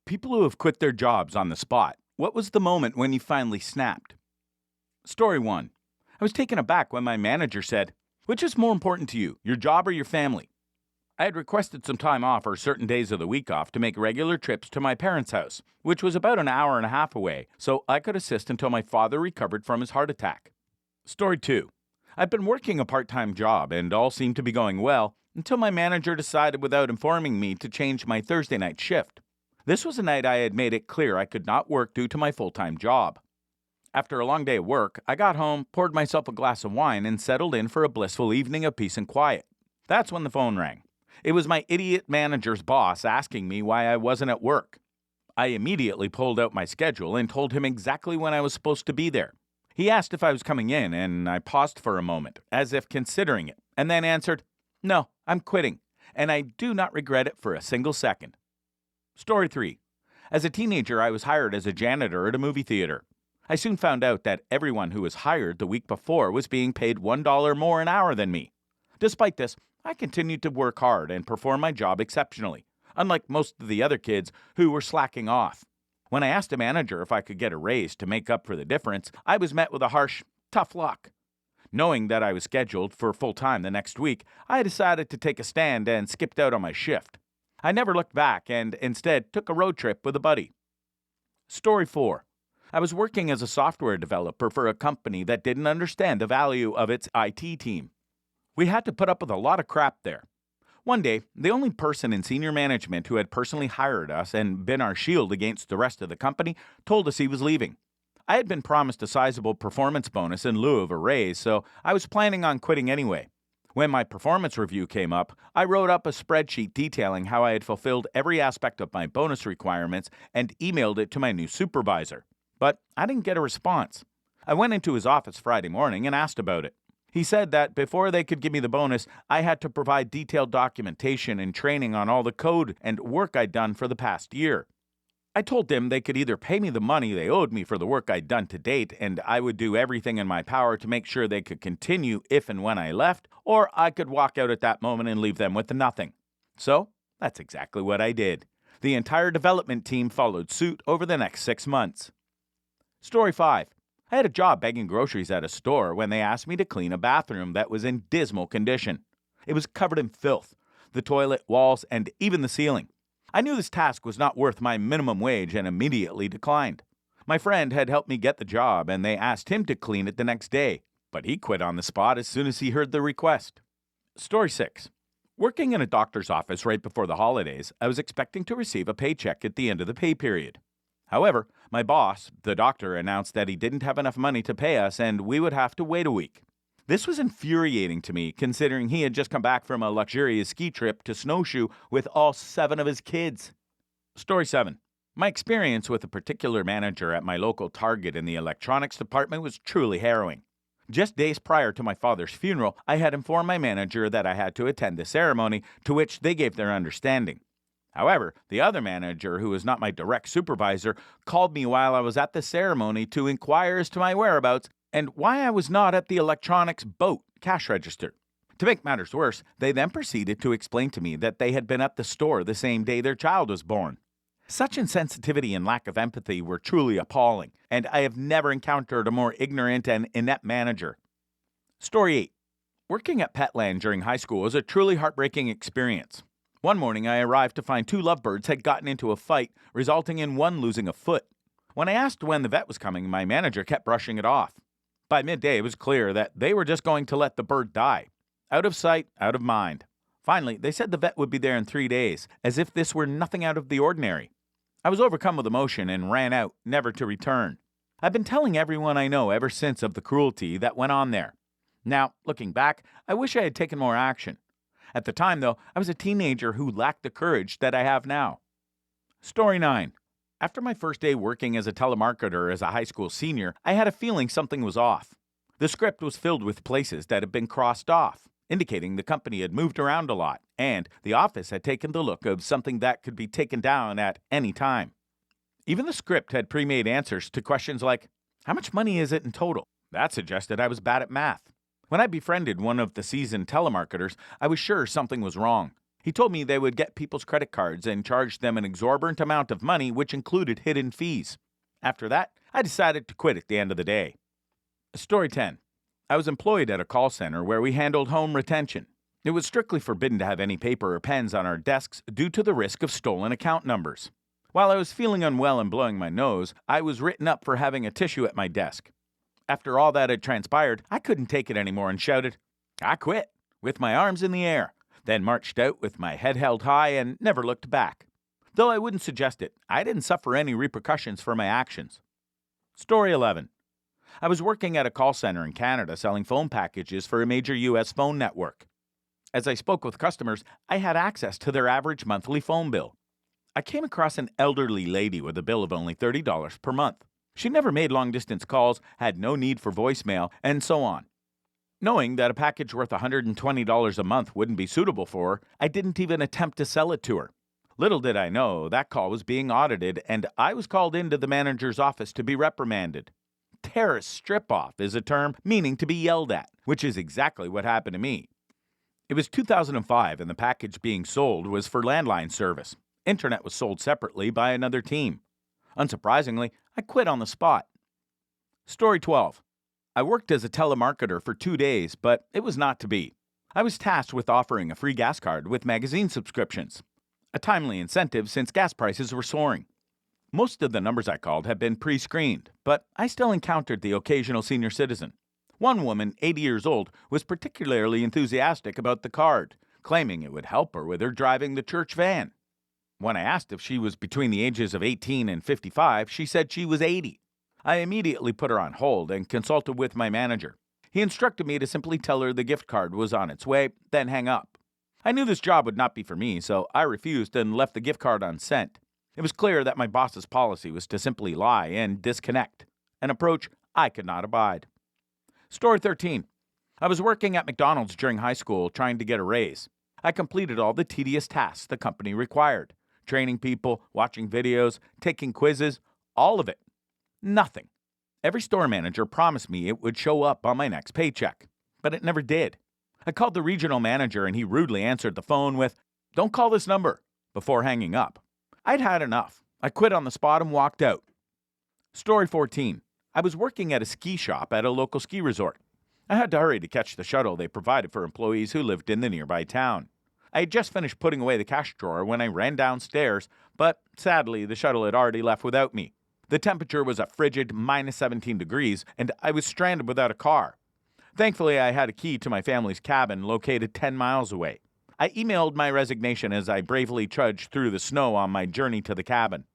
People who have quit their jobs on the spot. What was the moment when you finally snapped? Story 1. I was taken aback when my manager said, "Which is more important to you, your job or your family?" I had requested some time off or certain days of the week off to make regular trips to my parents' house, which was about an hour and a half away, so I could assist until my father recovered from his heart attack. Story 2. I'd been working a part-time job and all seemed to be going well until my manager decided without informing me to change my Thursday night shift. This was a night I had made it clear I could not work due to my full-time job. After a long day of work, I got home, poured myself a glass of wine, and settled in for a blissful evening of peace and quiet. That's when the phone rang. It was my idiot manager's boss asking me why I wasn't at work. I immediately pulled out my schedule and told him exactly when I was supposed to be there. He asked if I was coming in, and I paused for a moment, as if considering it, and then answered, "No, I'm quitting, and I do not regret it for a single second." Story 3. As a teenager, I was hired as a janitor at a movie theater. I soon found out that everyone who was hired the week before was being paid $1 more an hour than me. Despite this, I continued to work hard and perform my job exceptionally, unlike most of the other kids who were slacking off. When I asked a manager if I could get a raise to make up for the difference, I was met with a harsh, "Tough luck." Knowing that I was scheduled for full-time the next week, I decided to take a stand and skipped out on my shift. I never looked back and instead took a road trip with a buddy. Story 4. I was working as a software developer for a company that didn't understand the value of its IT team. We had to put up with a lot of crap there. One day, the only person in senior management who had personally hired us and been our shield against the rest of the company told us he was leaving. I had been promised a sizable performance bonus in lieu of a raise, so I was planning on quitting anyway. When my performance review came up, I wrote up a spreadsheet detailing how I had fulfilled every aspect of my bonus requirements and emailed it to my new supervisor. But I didn't get a response. I went into his office Friday morning and asked about it. He said that before they could give me the bonus, I had to provide detailed documentation and training on all the code and work I'd done for the past year. I told them they could either pay me the money they owed me for the work I'd done to date, and I would do everything in my power to make sure they could continue if and when I left, or I could walk out at that moment and leave them with nothing. So, that's exactly what I did. The entire development team followed suit over the next 6 months. Story 5. I had a job bagging groceries at a store when they asked me to clean a bathroom that was in dismal condition. It was covered in filth, the toilet, walls, and even the ceiling. I knew this task was not worth my minimum wage and immediately declined. My friend had helped me get the job and they asked him to clean it the next day, but he quit on the spot as soon as he heard the request. Story 6. Working in a doctor's office right before the holidays, I was expecting to receive a paycheck at the end of the pay period. However, my boss, the doctor, announced that he didn't have enough money to pay us and we would have to wait a week. This was infuriating to me, considering he had just come back from a luxurious ski trip to Snowshoe with all 7 of his kids. Story 7. My experience with a particular manager at my local Target in the electronics department was truly harrowing. Just days prior to my father's funeral, I had informed my manager that I had to attend the ceremony, to which they gave their understanding. However, the other manager, who was not my direct supervisor, called me while I was at the ceremony to inquire as to my whereabouts and why I was not at the electronics boat cash register. To make matters worse, they then proceeded to explain to me that they had been at the store the same day their child was born. Such insensitivity and lack of empathy were truly appalling, and I have never encountered a more ignorant and inept manager. Story 8. Working at Petland during high school was a truly heartbreaking experience. One morning I arrived to find 2 lovebirds had gotten into a fight, resulting in one losing a foot. When I asked when the vet was coming, my manager kept brushing it off. By midday, it was clear that they were just going to let the bird die. Out of sight, out of mind. Finally, they said the vet would be there in 3 days, as if this were nothing out of the ordinary. I was overcome with emotion and ran out, never to return. I've been telling everyone I know ever since of the cruelty that went on there. Now, looking back, I wish I had taken more action. At the time, though, I was a teenager who lacked the courage that I have now. Story 9. After my first day working as a telemarketer as a high school senior, I had a feeling something was off. The script was filled with places that had been crossed off, indicating the company had moved around a lot, and the office had taken the look of something that could be taken down at any time. Even the script had pre-made answers to questions like, "How much money is it in total?" That suggested I was bad at math. When I befriended one of the seasoned telemarketers, I was sure something was wrong. He told me they would get people's credit cards and charge them an exorbitant amount of money, which included hidden fees. After that, I decided to quit at the end of the day. Story 10. I was employed at a call center where we handled home retention. It was strictly forbidden to have any paper or pens on our desks due to the risk of stolen account numbers. While I was feeling unwell and blowing my nose, I was written up for having a tissue at my desk. After all that had transpired, I couldn't take it anymore and shouted, "I quit," with my arms in the air, then marched out with my head held high and never looked back. Though I wouldn't suggest it, I didn't suffer any repercussions for my actions. Story 11. I was working at a call center in Canada selling phone packages for a major U.S. phone network. As I spoke with customers, I had access to their average monthly phone bill. I came across an elderly lady with a bill of only $30 per month. She never made long-distance calls, had no need for voicemail, and so on. Knowing that a package worth $120 a month wouldn't be suitable for her, I didn't even attempt to sell it to her. Little did I know that call was being audited, and I was called into the manager's office to be reprimanded. Terrorist strip-off is a term meaning to be yelled at, which is exactly what happened to me. It was 2005, and the package being sold was for landline service. Internet was sold separately by another team. Unsurprisingly, I quit on the spot. Story 12. I worked as a telemarketer for 2 days, but it was not to be. I was tasked with offering a free gas card with magazine subscriptions, a timely incentive since gas prices were soaring. Most of the numbers I called had been pre-screened, but I still encountered the occasional senior citizen. One woman, 80 years old, was particularly enthusiastic about the card, claiming it would help her with her driving the church van. When I asked if she was between the ages of 18 and 55, she said she was 80. I immediately put her on hold and consulted with my manager. He instructed me to simply tell her the gift card was on its way, then hang up. I knew this job would not be for me, so I refused and left the gift card unsent. It was clear that my boss's policy was to simply lie and disconnect, an approach I could not abide. Story 13. I was working at McDonald's during high school trying to get a raise. I completed all the tedious tasks the company required. Training people, watching videos, taking quizzes, all of it. Nothing. Every store manager promised me it would show up on my next paycheck, but it never did. I called the regional manager and he rudely answered the phone with, "Don't call this number," before hanging up. I'd had enough. I quit on the spot and walked out. Story 14. I was working at a ski shop at a local ski resort. I had to hurry to catch the shuttle they provided for employees who lived in the nearby town. I had just finished putting away the cash drawer when I ran downstairs, but sadly the shuttle had already left without me. The temperature was a frigid minus 17 degrees, and I was stranded without a car. Thankfully, I had a key to my family's cabin located 10 miles away. I emailed my resignation as I bravely trudged through the snow on my journey to the cabin.